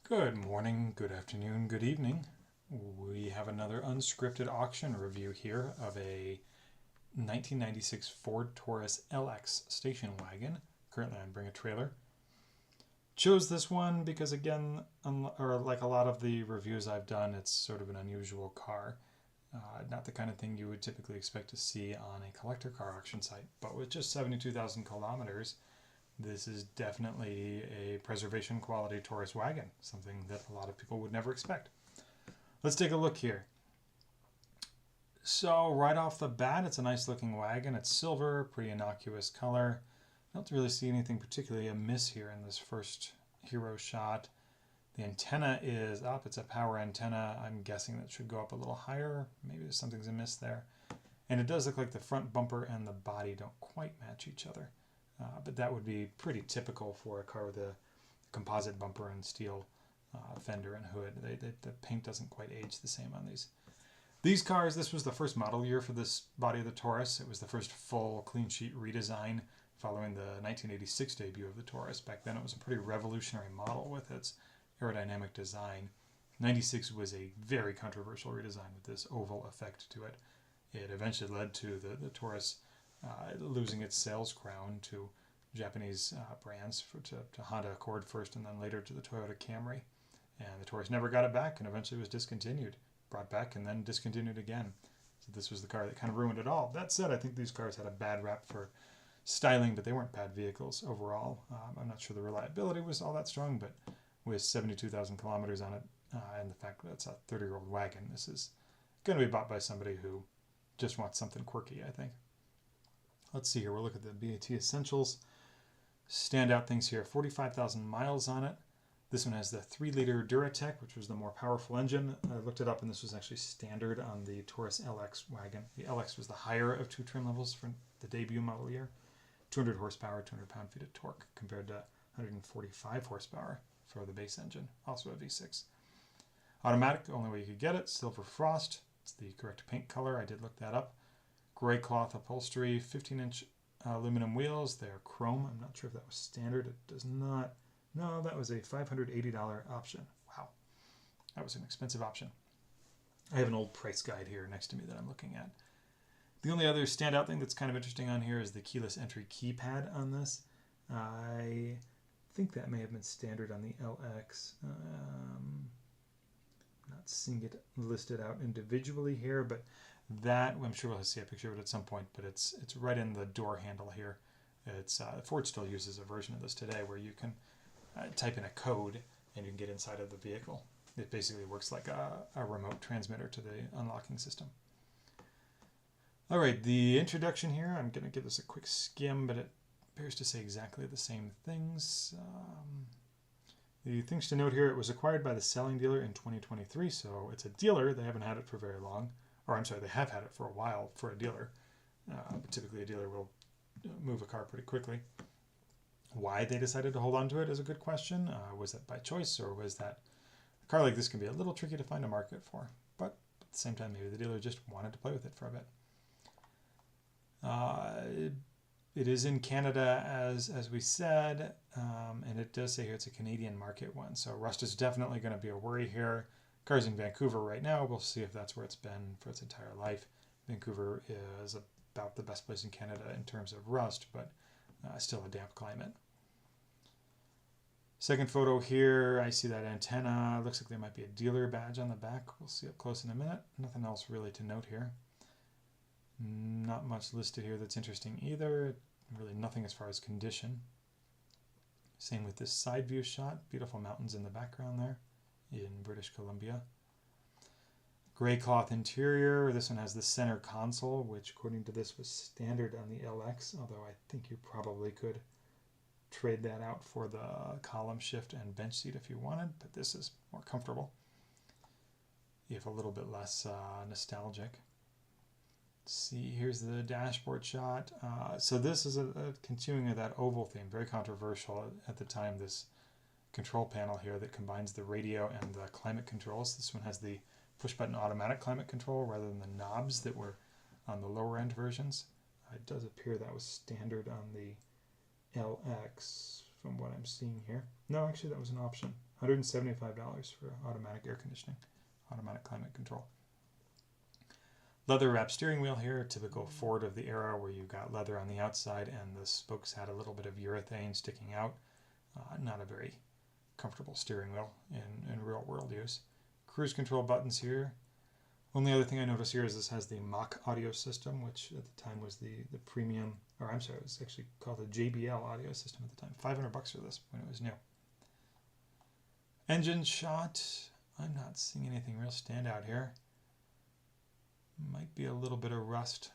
Good morning, good afternoon, good evening. We have another unscripted auction review here of a 1996 Ford Taurus LX station wagon. Currently on Bring a Trailer. Chose this one because, again, like a lot of the reviews I've done, it's sort of an unusual car. Not the kind of thing you would typically expect to see on a collector car auction site, but with just 72,000 kilometers, this is definitely a preservation quality Taurus wagon, something that a lot of people would never expect. Let's take a look here. So right off the bat, it's a nice looking wagon. It's silver, pretty innocuous color. I don't really see anything particularly amiss here in this first hero shot. The antenna is up. It's a power antenna. I'm guessing that should go up a little higher. Maybe something's amiss there. And it does look like the front bumper and the body don't quite match each other. But that would be pretty typical for a car with a composite bumper and steel fender and hood. The paint doesn't quite age the same on these. These cars, this was the first model year for this body of the Taurus. It was the first full clean sheet redesign following the 1986 debut of the Taurus. Back then it was a pretty revolutionary model with its aerodynamic design. 96 was a very controversial redesign with this oval effect to it. It eventually led to the Taurus losing its sales crown to Japanese brands, to Honda Accord first and then later to the Toyota Camry. And the Taurus never got it back and eventually was discontinued, brought back and then discontinued again. So this was the car that kind of ruined it all. That said, I think these cars had a bad rap for styling, but they weren't bad vehicles overall. I'm not sure the reliability was all that strong, but with 72,000 kilometers on it and the fact that it's a 30-year-old wagon, this is going to be bought by somebody who just wants something quirky, I think. Let's see here. We'll look at the BAT Essentials. Standout things here. 45,000 miles on it. This one has the 3-liter Duratec, which was the more powerful engine. I looked it up, and this was actually standard on the Taurus LX wagon. The LX was the higher of two trim levels for the debut model year. 200 horsepower, 200 pound-feet of torque, compared to 145 horsepower for the base engine, also a V6. Automatic, the only way you could get it. Silver Frost. It's the correct paint color. I did look that up. Gray cloth upholstery, 15-inch aluminum wheels. They're chrome. I'm not sure if that was standard. It does not. No, that was a $580 option. Wow. That was an expensive option. I have an old price guide here next to me that I'm looking at. The only other standout thing that's kind of interesting on here is the keyless entry keypad on this. I think that may have been standard on the LX. Not seeing it listed out individually here, but that, I'm sure we'll see a picture of it at some point, but it's right in the door handle here. It's Ford still uses a version of this today where you can type in a code and you can get inside of the vehicle. It basically works like a remote transmitter to the unlocking system. All right, the introduction here, I'm going to give this a quick skim, but it appears to say exactly the same things. The things to note here, it was acquired by the selling dealer in 2023, so it's a dealer. They haven't had it for very long. Or I'm sorry, they have had it for a while for a dealer. But typically a dealer will move a car pretty quickly. Why they decided to hold on to it is a good question. Was that by choice, or was that a car like this can be a little tricky to find a market for? But at the same time, maybe the dealer just wanted to play with it for a bit. It is in Canada, as we said, and it does say here it's a Canadian market one. So rust is definitely going to be a worry here. Car's in Vancouver right now. We'll see if that's where it's been for its entire life. Vancouver is about the best place in Canada in terms of rust, but still a damp climate. Second photo here, I see that antenna. Looks like there might be a dealer badge on the back. We'll see up close in a minute. Nothing else really to note here. Not much listed here that's interesting either. Really nothing as far as condition. Same with this side view shot. Beautiful mountains in the background there in British Columbia. Gray cloth interior. This one has the center console, which according to this was standard on the LX, although I think you probably could trade that out for the column shift and bench seat if you wanted, but this is more comfortable, if a little bit less nostalgic. Let's see, here's the dashboard shot. So this is a continuing of that oval theme, very controversial at the time, this control panel here that combines the radio and the climate controls. This one has the push-button automatic climate control rather than the knobs that were on the lower-end versions. It does appear that was standard on the LX from what I'm seeing here. No, actually that was an option. $175 for automatic air conditioning, automatic climate control. Leather wrapped steering wheel here, typical Ford of the era where you've got leather on the outside and the spokes had a little bit of urethane sticking out. Not a very comfortable steering wheel in real world use. Cruise control buttons here. Only other thing I notice here is this has the Mach audio system, which at the time was the premium, or I'm sorry, it was actually called a JBL audio system at the time. $500 for this when it was new. Engine shot. I'm not seeing anything real standout here. Might be a little bit of rust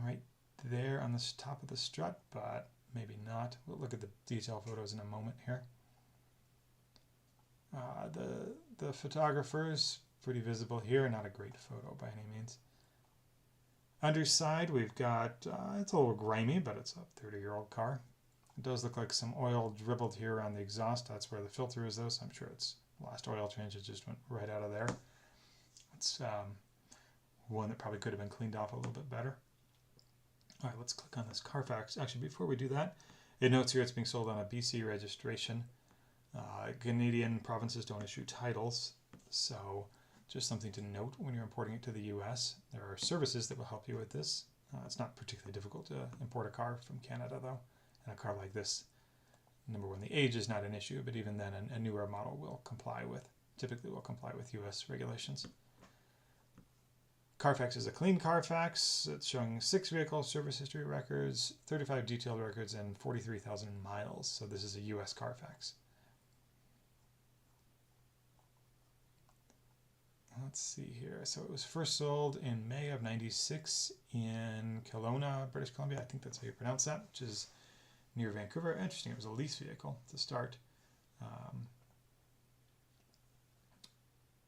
right there on the top of the strut, but maybe not. We'll look at the detail photos in a moment here. The photographer's pretty visible here, not a great photo by any means. Underside we've got, it's a little grimy, but it's a 30-year-old car. It does look like some oil dribbled here on the exhaust. That's where the filter is though, so I'm sure it's last oil change. It just went right out of there. It's one that probably could have been cleaned off a little bit better. All right, let's click on this Carfax. Actually, before we do that, it notes here it's being sold on a BC registration. Canadian provinces don't issue titles, so just something to note when you're importing it to the US. There are services that will help you with this. It's not particularly difficult to import a car from Canada though, and a car like this, number one, the age is not an issue, but even then a newer model will typically will comply with US regulations. Carfax is a clean Carfax. It's showing 6 vehicle service history records, 35 detailed records, and 43,000 miles. So this is a US Carfax. Let's see here. So it was first sold in May of '96 in Kelowna, British Columbia. I think that's how you pronounce that, which is near Vancouver. Interesting. It was a lease vehicle to start.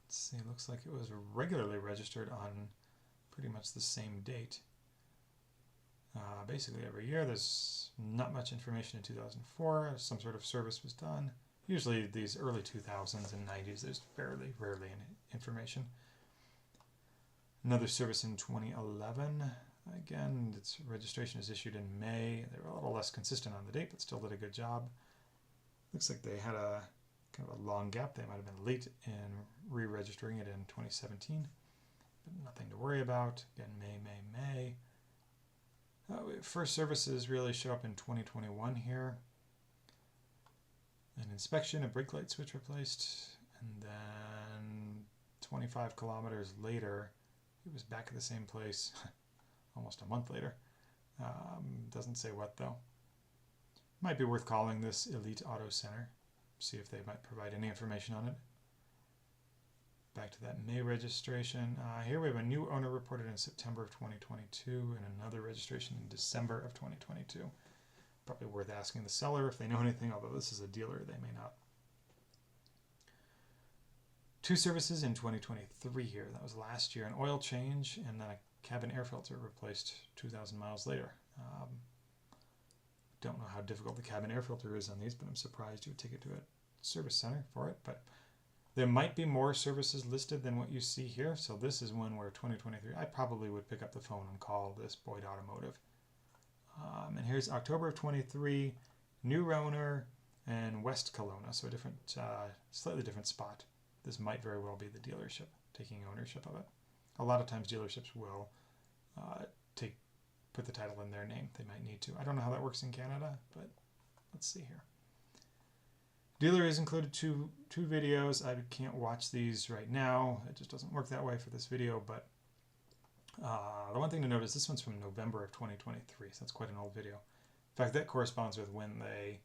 Let's see. It looks like it was regularly registered on pretty much the same date. Basically every year. There's not much information in 2004. Some sort of service was done. Usually these early 2000s and 90s, there's rarely any information. Another service in 2011. Again, its registration is issued in May. They were a little less consistent on the date, but still did a good job. Looks like they had a kind of a long gap. They might have been late in re-registering it in 2017, but nothing to worry about. Again, May. First services really show up in 2021 here. An inspection, a brake light switch replaced, and then 25 kilometers later, it was back at the same place almost a month later. Doesn't say what though. Might be worth calling this Elite Auto Center, see if they might provide any information on it. Back to that May registration. Here we have a new owner reported in September of 2022 and another registration in December of 2022. Probably worth asking the seller if they know anything, although this is a dealer, they may not. 2 services in 2023 here. That was last year. An oil change and then a cabin air filter replaced 2,000 miles later. Don't know how difficult the cabin air filter is on these, but I'm surprised you would take it to a service center for it. But there might be more services listed than what you see here. So this is one where 2023, I probably would pick up the phone and call this Boyd Automotive. And here's October of 23, new owner, and West Kelowna, so a different, slightly different spot. This might very well be the dealership taking ownership of it. A lot of times dealerships will put the title in their name. They might need to. I don't know how that works in Canada, but let's see here. Dealer has included two videos. I can't watch these right now. It just doesn't work that way for this video, but the one thing to note is this one's from November of 2023, so that's quite an old video. In fact, that corresponds with when they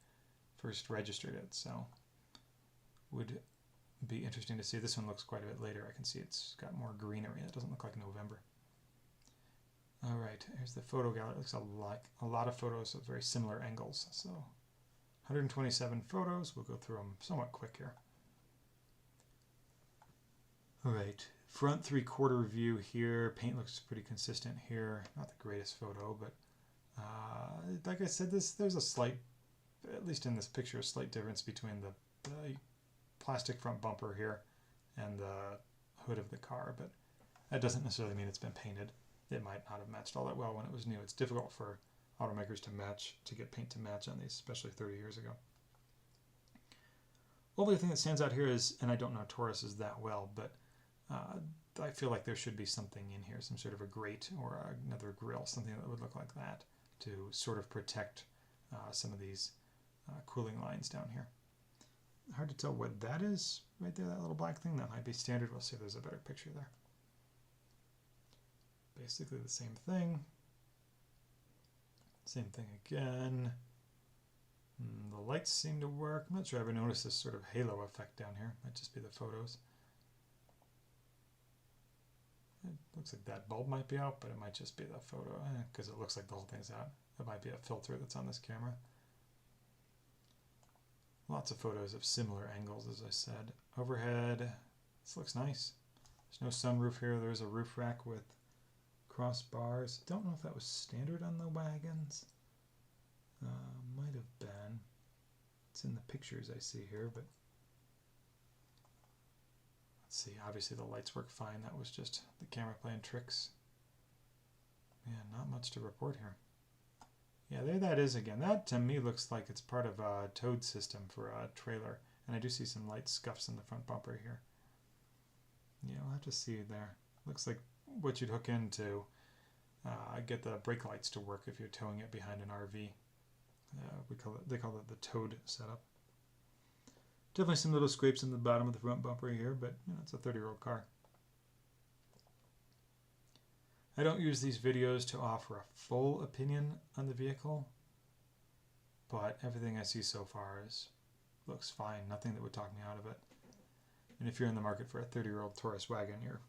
first registered it, so would be interesting to see. This one looks quite a bit later. I can see it's got more greenery. It doesn't look like November. All right, here's the photo gallery. It looks like a lot of photos of very similar angles. So 127 photos. We'll go through them somewhat quick here. All right, front 3/4 view here. Paint looks pretty consistent here. Not the greatest photo, but like I said, there's a slight, at least in this picture, a slight difference between the plastic front bumper here and the hood of the car, but that doesn't necessarily mean it's been painted. It might not have matched all that well when it was new. It's difficult for automakers to get paint to match on these, especially 30 years ago. Only thing that stands out here is, and I don't know Tauruses that well, but I feel like there should be something in here, some sort of a grate or another grill, something that would look like that to sort of protect some of these cooling lines down here. Hard to tell what that is right there, that little black thing. That might be standard. We'll see if there's a better picture there. Basically the same thing. Same thing again. The lights seem to work. I'm not sure I ever noticed this sort of halo effect down here. Might just be the photos. It looks like that bulb might be out, but it might just be the photo, because it looks like the whole thing's out. It might be a filter that's on this camera. Lots of photos of similar angles, as I said. Overhead, this looks nice. There's no sunroof here. There's a roof rack with crossbars. Don't know if that was standard on the wagons. Might have been. It's in the pictures I see here, but let's see. Obviously the lights work fine. That was just the camera playing tricks. Yeah, not much to report here. Yeah, there that is again. That to me looks like it's part of a towed system for a trailer. And I do see some light scuffs in the front bumper here. Yeah, we'll have to see there. Looks like what you'd hook into get the brake lights to work if you're towing it behind an RV. They call it the towed setup. Definitely some little scrapes in the bottom of the front bumper here, but you know, it's a 30-year-old car. I don't use these videos to offer a full opinion on the vehicle, but everything I see so far looks fine. Nothing that would talk me out of it. And if you're in the market for a 30-year-old Taurus wagon, you're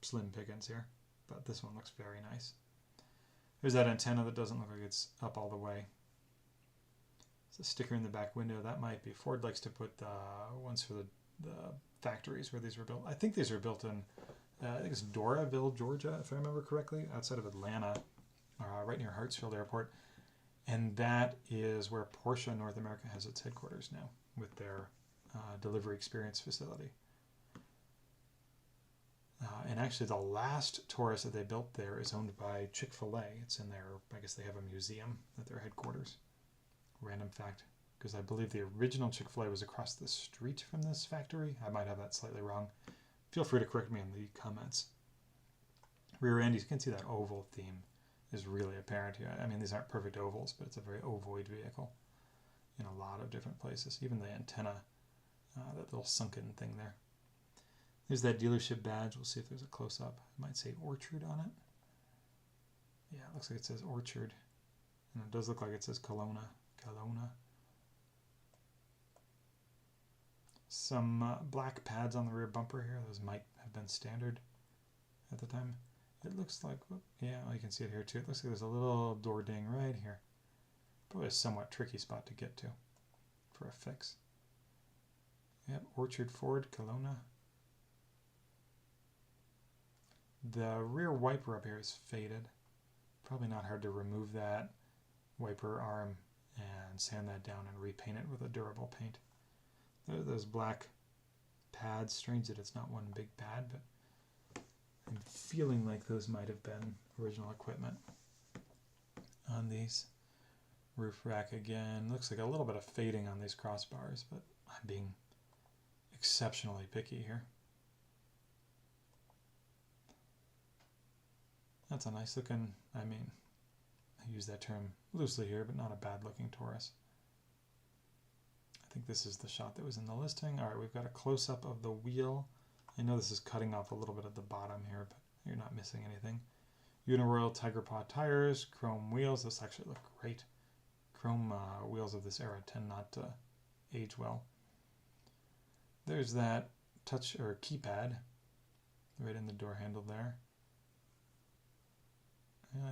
slim pickings here. But this one looks very nice. There's that antenna that doesn't look like it's up all the way. There's a sticker in the back window. That might be. Ford likes to put ones for the factories where these were built. I think these were built in, I think it's Doraville, Georgia, if I remember correctly, outside of Atlanta, right near Hartsfield Airport. And that is where Porsche North America has its headquarters now, with their delivery experience facility. And actually the last Taurus that they built there is owned by Chick-fil-A. It's in their, I guess they have a museum at their headquarters. Random fact, because I believe the original Chick-fil-A was across the street from this factory. I might have that slightly wrong. Feel free to correct me in the comments. Rear end, you can see that oval theme is really apparent here. I mean, these aren't perfect ovals, but it's a very ovoid vehicle in a lot of different places. Even the antenna, that little sunken thing there. There's that dealership badge. We'll see if there's a close-up. It might say Orchard on it. Yeah, it looks like it says Orchard. And it does look like it says Kelowna. Some black pads on the rear bumper here. Those might have been standard at the time. It looks like, yeah, well, you can see it here too. It looks like there's a little door ding right here. Probably a somewhat tricky spot to get to for a fix. Yep, Orchard Ford, Kelowna. The rear wiper up here is faded. Probably not hard to remove that wiper arm and sand that down and repaint it with a durable paint. Those black pads, strange that it's not one big pad, but I'm feeling like those might have been original equipment on these. Roof rack again. Looks like a little bit of fading on these crossbars, but I'm being exceptionally picky here. That's a nice looking, I mean, I use that term loosely here, but not a bad looking Taurus. I think this is the shot that was in the listing. All right, we've got a close-up of the wheel. I know this is cutting off a little bit at the bottom here, but you're not missing anything. Uniroyal Tiger Paw tires, chrome wheels. This actually look great. Chrome wheels of this era tend not to age well. There's that touch or keypad right in the door handle there.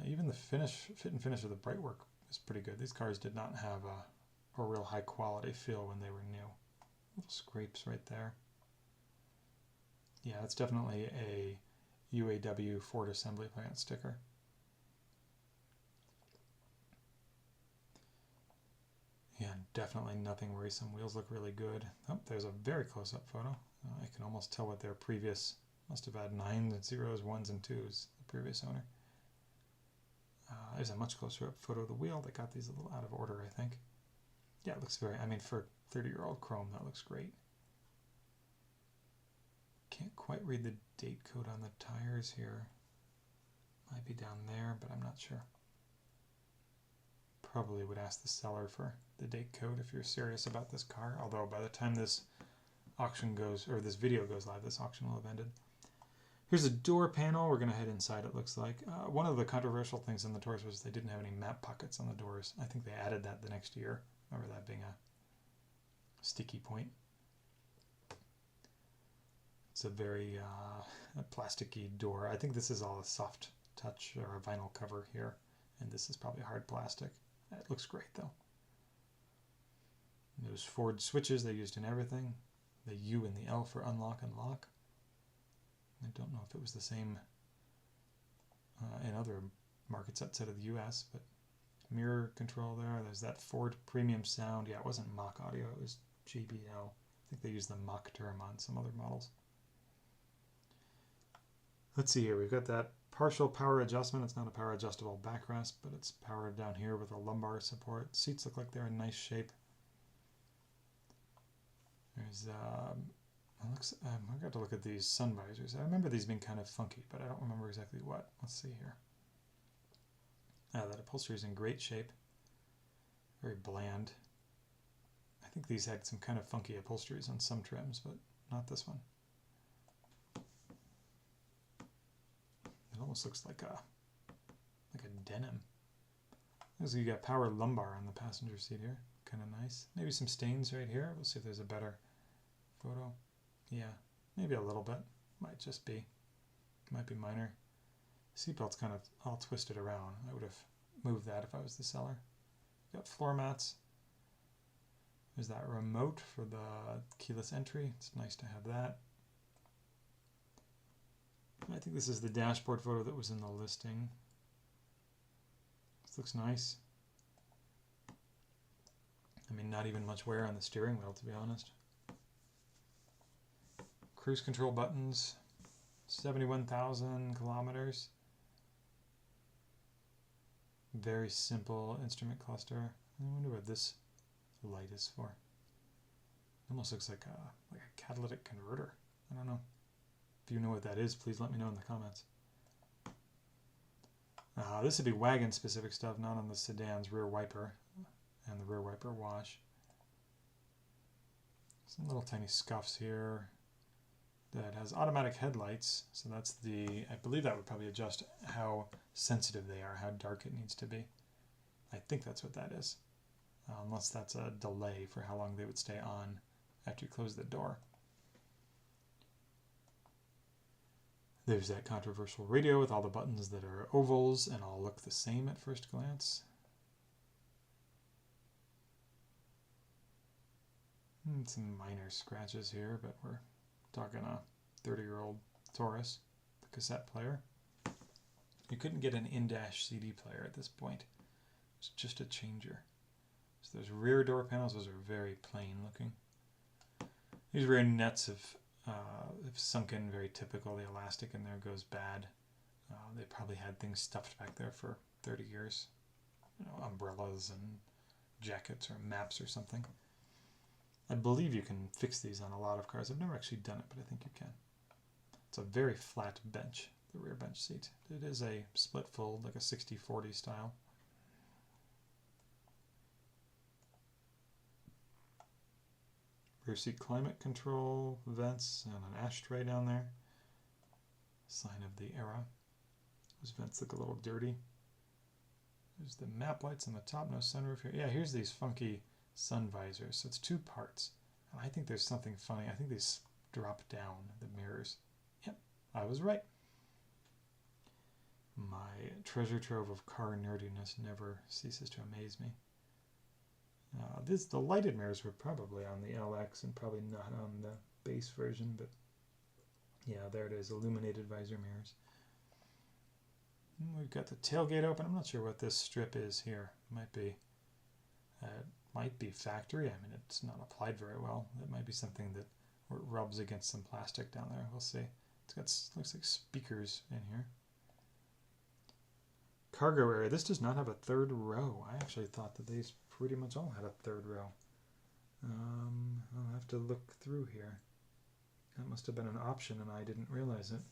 Even the fit and finish of the brightwork is pretty good. These cars did not have a real high quality feel when they were new. Little scrapes right there. Yeah, it's definitely a UAW Ford Assembly Plant sticker. Yeah, definitely nothing worrisome. Wheels look really good. Oh, there's a very close-up photo. I can almost tell what their previous, must have had 9s and 0s, 1s and 2s, the previous owner. There's a much closer up photo of the wheel that got these a little out of order, I think. Yeah, it looks very, I mean, for 30-year-old chrome, that looks great. Can't quite read the date code on the tires here. Might be down there, but I'm not sure. Probably would ask the seller for the date code if you're serious about this car, although by the time this auction goes, or this video goes live, this auction will have ended. Here's a door panel. We're going to head inside, it looks like. One of the controversial things in the Taurus was they didn't have any map pockets on the doors. I think they added that the next year. Remember that being a sticky point. It's a very plasticky door. I think this is all a soft touch or a vinyl cover here, and this is probably hard plastic. It looks great though. And those Ford switches they used in everything. The U and the L for unlock and lock. I don't know if it was the same in other markets outside of the US, but mirror control there. There's that Ford premium sound. Yeah, it wasn't Mach audio, it was JBL. I think they used the Mach term on some other models. Let's see here, we've got that partial power adjustment. It's not a power adjustable backrest, but it's powered down here with a lumbar support. Seats look like they're in nice shape. There's I got to look at these sun visors. I remember these being kind of funky, but I don't remember exactly what. Let's see here. That upholstery is in great shape. Very bland. I think these had some kind of funky upholsteries on some trims, but not this one. It almost looks like a denim. Looks like you got power lumbar on the passenger seat here. Kind of nice. Maybe some stains right here. We'll see if there's a better photo. Yeah, maybe a little bit. Might just be. Might be minor. Seatbelt's kind of all twisted around. I would have moved that if I was the seller. Got floor mats. There's that remote for the keyless entry. It's nice to have that. I think this is the dashboard photo that was in the listing. This looks nice. I mean, not even much wear on the steering wheel, to be honest. Cruise control buttons, 71,000 kilometers. Very simple instrument cluster. I wonder what this light is for. It almost looks like a catalytic converter. I don't know. If you know what that is, please let me know in the comments. This would be wagon specific stuff, not on the sedan's rear wiper and the rear wiper wash. Some little tiny scuffs here. That has automatic headlights, so that's I believe that would probably adjust how sensitive they are, how dark it needs to be. I think that's what that is, unless that's a delay for how long they would stay on after you close the door. There's that controversial radio with all the buttons that are ovals and all look the same at first glance. Some minor scratches here, but we're talking a 30-year-old Taurus, the cassette player. You couldn't get an in-dash CD player at this point. It's just a changer. So those rear door panels, those are very plain looking. These rear nuts have sunk in, very typical. The elastic in there goes bad. They probably had things stuffed back there for 30 years. You know, umbrellas and jackets or maps or something. I believe you can fix these on a lot of cars. I've never actually done it, but I think you can. It's a very flat bench, the rear bench seat. It is a split fold, like a 60-40 style. Rear seat climate control, vents, and an ashtray down there. Sign of the era. Those vents look a little dirty. There's the map lights on the top, no sunroof here. Yeah, here's these funky sun visors. So it's two parts. And I think there's something funny. I think these drop down, the mirrors. Yep, I was right. My treasure trove of car nerdiness never ceases to amaze me. The lighted mirrors were probably on the LX and probably not on the base version, but yeah, there it is, illuminated visor mirrors. We've got the tailgate open. I'm not sure what this strip is here. It might be factory. I mean, it's not applied very well. It might be something that rubs against some plastic down there. We'll see. It's got, looks like speakers in here. cargo area. This does not have a third row. I actually thought that these pretty much all had a third row. I'll have to look through here. That must have been an option and I didn't realize it.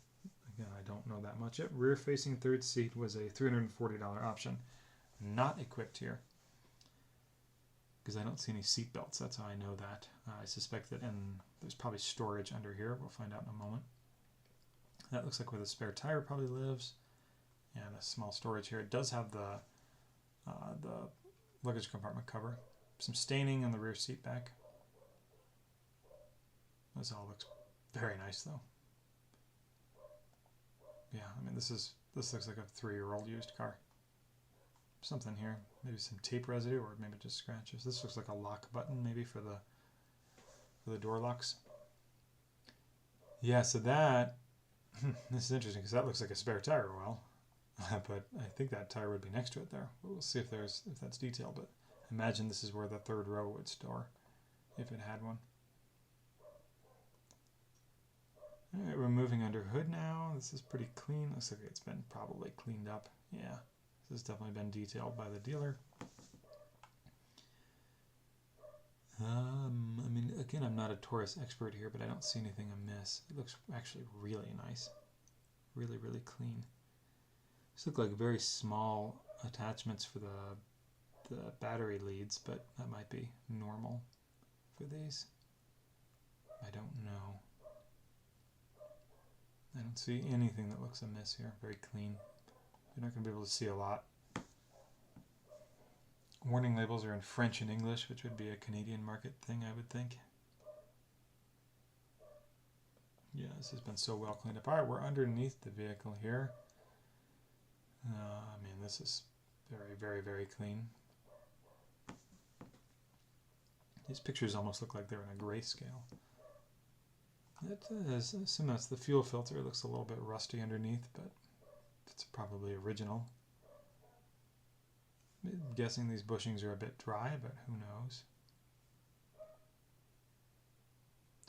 Again, I don't know that much. Rear facing third seat was a $340 option. Not equipped here. Because I don't see any seat belts. That's how I know that. I suspect that, and there's probably storage under here. We'll find out in a moment. That looks like where the spare tire probably lives. And a small storage here. It does have the luggage compartment cover. Some staining on the rear seat back. This all looks very nice though. Yeah, I mean this looks like a 3-year-old used car. Something here, maybe some tape residue or maybe just scratches. This looks like a lock button maybe for the door locks. Yeah, so that this is interesting because that looks like a spare tire well, but I think that tire would be next to it there. We'll see if that's detailed, but I imagine this is where the third row would store if it had one. All right, we're moving under hood now. This is pretty clean. Looks like it's been probably cleaned up. Yeah. This has definitely been detailed by the dealer. I mean, again, I'm not a Taurus expert here, but I don't see anything amiss. It looks actually really nice. Really, really clean. These look like very small attachments for the battery leads, but that might be normal for these. I don't know. I don't see anything that looks amiss here. Very clean. You're not going to be able to see a lot. Warning labels are in French and English, which would be a Canadian market thing, I would think. Yeah, this has been so well cleaned up. All right, we're underneath the vehicle here. I mean, this is very, very, very clean. These pictures almost look like they're in a grayscale. It is. I assume that's the fuel filter. It looks a little bit rusty underneath, but it's probably original. I'm guessing these bushings are a bit dry, but who knows?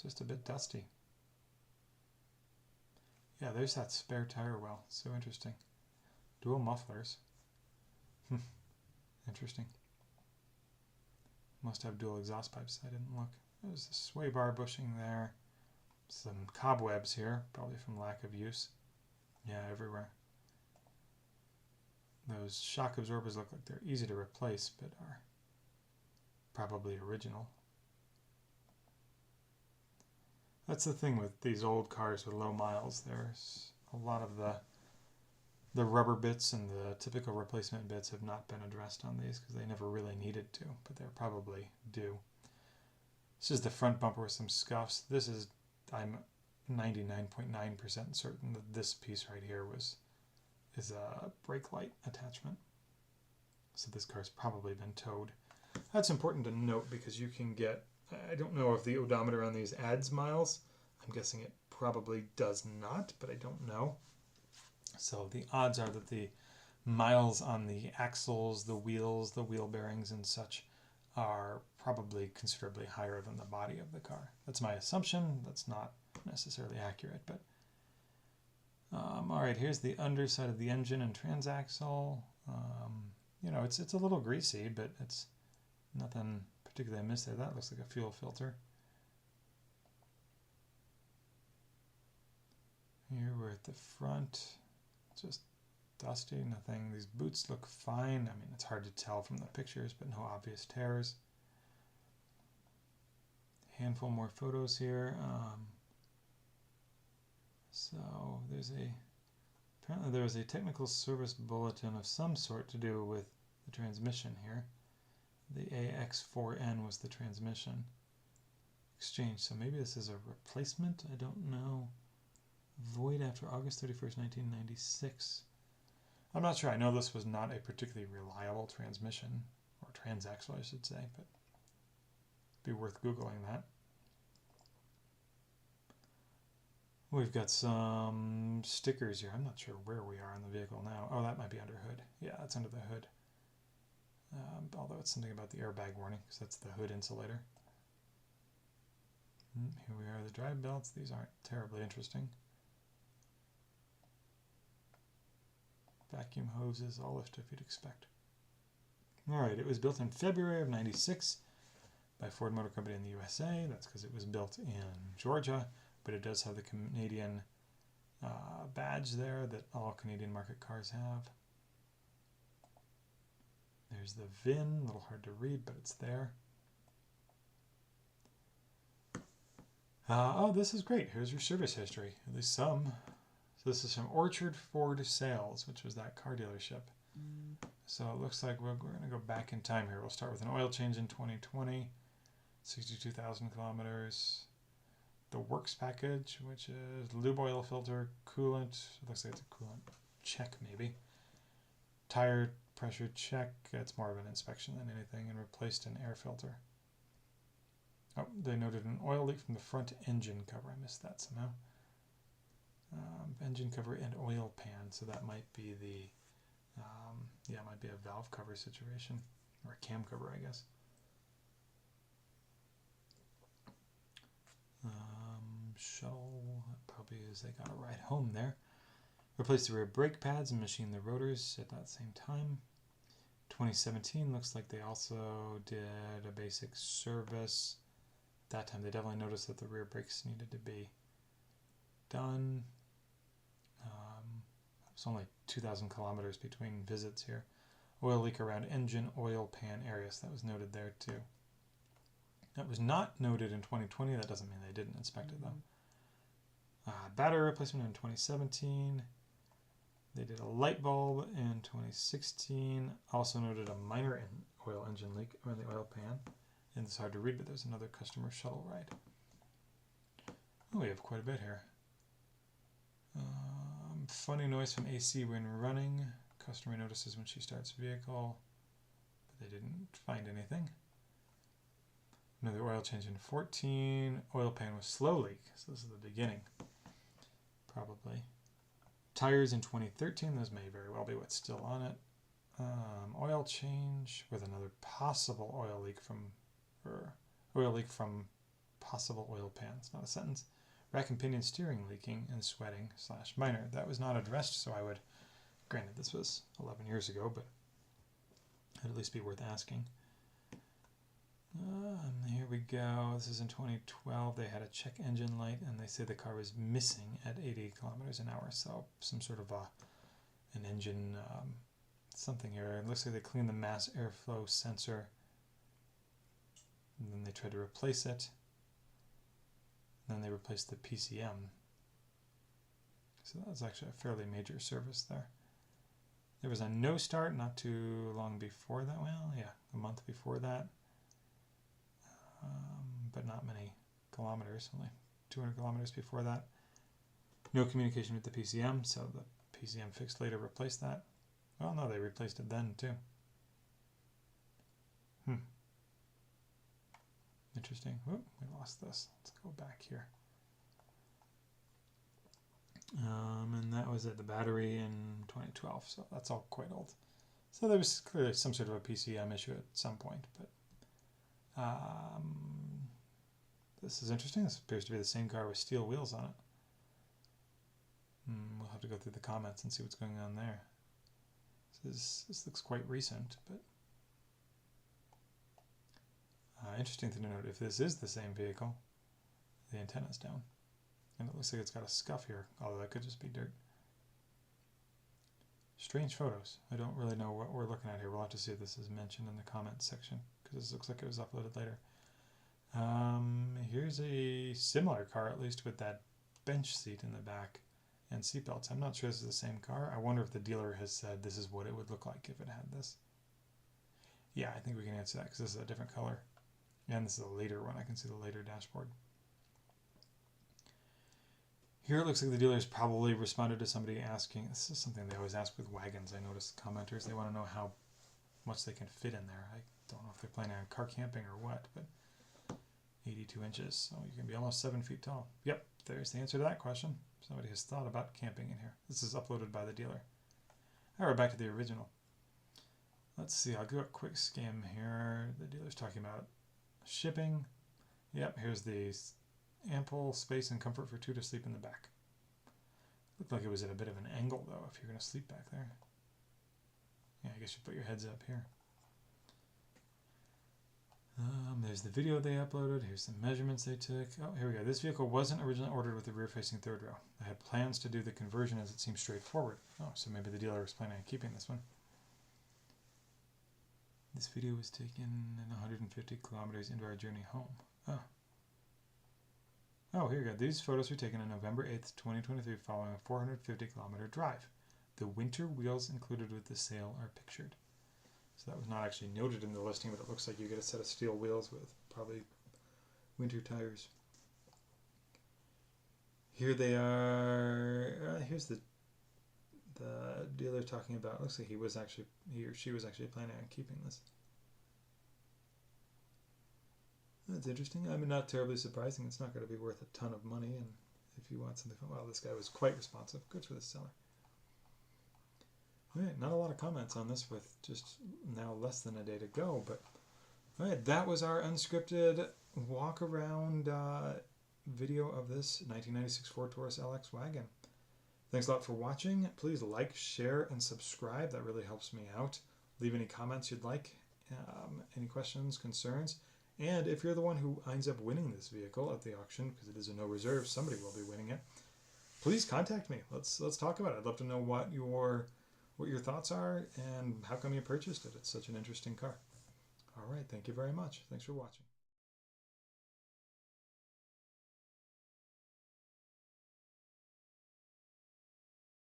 Just a bit dusty. Yeah, there's that spare tire well. So interesting. Dual mufflers. Interesting. Must have dual exhaust pipes. I didn't look. There's the sway bar bushing there. Some cobwebs here, probably from lack of use. Yeah, everywhere. Those shock absorbers look like they're easy to replace, but are probably original. That's the thing with these old cars with low miles. There's a lot of the rubber bits and the typical replacement bits have not been addressed on these because they never really needed to, but they're probably due. This is the front bumper with some scuffs. This is, I'm 99.9% certain that this piece right here is a brake light attachment. So this car's probably been towed. That's important to note because you can get, I don't know if the odometer on these adds miles. I'm guessing it probably does not, but I don't know. So the odds are that the miles on the axles, the wheels, the wheel bearings and such are probably considerably higher than the body of the car. That's my assumption. That's not necessarily accurate, but all right, here's the underside of the engine and transaxle. You know, it's a little greasy, but it's nothing particularly amiss there. That looks like a fuel filter. Here we're at the front. Just dusty, nothing. These boots look fine. I mean, it's hard to tell from the pictures, but no obvious tears. Handful more photos here. So apparently there was a technical service bulletin of some sort to do with the transmission here. The AX4N was the transmission exchange. So maybe this is a replacement. I don't know. Void after August 31st, 1996. I'm not sure. I know this was not a particularly reliable transmission, or transaxle I should say, but it'd be worth Googling that. We've got some stickers here. I'm not sure where we are in the vehicle now. Oh, that might be under hood. Yeah, that's under the hood. Although it's something about the airbag warning, because that's the hood insulator. Here we are, the drive belts. These aren't terribly interesting. vacuum hoses, all the stuff you'd expect. All right, it was built in February of '96 by Ford Motor Company in the USA. That's because it was built in Georgia, but it does have the Canadian badge there that all Canadian market cars have. There's the VIN, a little hard to read, but it's there. Oh, this is great. Here's your service history, at least some. So this is from Orchard Ford Sales, which was that car dealership. So it looks like we're going to go back in time here. We'll start with an oil change in 2020, 62,000 kilometers. The works package, which is lube oil filter, coolant. It looks like it's a coolant check maybe. Tire pressure check. It's more of an inspection than anything, and replaced an air filter. Oh, they noted an oil leak from the front engine cover. I missed that somehow. Engine cover and oil pan. So that might be the, it might be a valve cover situation, or a cam cover, I guess. Shuttle, probably as they got a ride home there. Replaced the rear brake pads and machined the rotors at that same time. 2017 looks like they also did a basic service. That time they definitely noticed that the rear brakes needed to be done. It's only 2,000 kilometers between visits here. Oil leak around engine oil pan area, so that was noted there too. That was not noted in 2020. That doesn't mean they didn't inspect it though. Battery replacement in 2017. They did a light bulb in 2016. Also noted a minor oil engine leak around the oil pan. And it's hard to read, but there's another customer shuttle ride. Oh, we have quite a bit here. Funny noise from AC when running. Customer notices when she starts vehicle, but they didn't find anything. Another oil change in 14. Oil pan was slow leak, so this is the beginning, probably. Tires in 2013. Those may very well be what's still on it. Oil change with another possible oil leak from possible oil pan. It's not a sentence. Rack and pinion steering leaking and sweating / minor. That was not addressed, so I would, granted this was 11 years ago, but it'd at least be worth asking. Here we go. This is in 2012. They had a check engine light, and they say the car was missing at 80 kilometers an hour. So some sort of an engine something here. It looks like they cleaned the mass airflow sensor, and then they tried to replace it. Then they replaced the PCM. So that was actually a fairly major service there. There was a no start not too long before that. Well, yeah, a month before that. But not many kilometers, only 200 kilometers before that. No communication with the PCM, so the PCM fixed later replaced that. Well, no, they replaced it then too. Interesting. Whoop, we lost this. Let's go back here. And that was at the battery in 2012, so that's all quite old. So there was clearly some sort of a PCM issue at some point, but this is interesting. This appears to be the same car with steel wheels on it. We'll have to go through the comments and see what's going on there. This looks quite recent, but interesting to note, if this is the same vehicle, the antenna's down. And it looks like it's got a scuff here, although that could just be dirt. Strange photos. I don't really know what we're looking at here. We'll have to see if this is mentioned in the comments section, because this looks like it was uploaded later. Here's a similar car, at least with that bench seat in the back and seatbelts. I'm not sure this is the same car. I wonder if the dealer has said this is what it would look like if it had this. Yeah, I think we can answer that because this is a different color. And this is a later one. I can see the later dashboard. Here it looks like the dealers probably responded to somebody asking. This is something they always ask with wagons. I noticed commenters, they want to know how much they can fit in there. I don't know if they're planning on car camping or what, but 82 inches. So you can be almost 7 feet tall. Yep, there's the answer to that question. Somebody has thought about camping in here. This is uploaded by the dealer. All right, back to the original. Let's see, I'll do a quick skim here. The dealer's talking about shipping. Yep, here's the ample space and comfort for 2 to sleep in the back. Looked like it was at a bit of an angle though, if you're going to sleep back there. Yeah, I guess you put your heads up here. There's the video they uploaded. Here's the measurements they took. Oh, here we go. This vehicle wasn't originally ordered with the rear-facing third row. I had plans to do the conversion as it seemed straightforward. Oh, so maybe the dealer was planning on keeping this one. This video was taken in 150 kilometers into our journey home. Oh. Oh, here we go. These photos were taken on November 8th, 2023, following a 450-kilometer drive. The winter wheels included with the sale are pictured. So that was not actually noted in the listing, but it looks like you get a set of steel wheels with probably winter tires. Here they are. Here's the dealer talking about. Looks like he or she was actually planning on keeping this. That's interesting. I mean, not terribly surprising. It's not going to be worth a ton of money, and if you want something, well, this guy was quite responsive. Good for the seller. All right, not a lot of comments on this with just now less than a day to go, but all right, that was our unscripted walk around video of this 1996 Ford Taurus LX wagon. Thanks a lot for watching. Please like, share, and subscribe. That really helps me out. Leave any comments you'd like, any questions, concerns, and if you're the one who ends up winning this vehicle at the auction, because it is a no reserve, somebody will be winning it. Please contact me. Let's talk about it. I'd love to know what your thoughts are and how come you purchased it. It's such an interesting car. All right, thank you very much. Thanks for watching.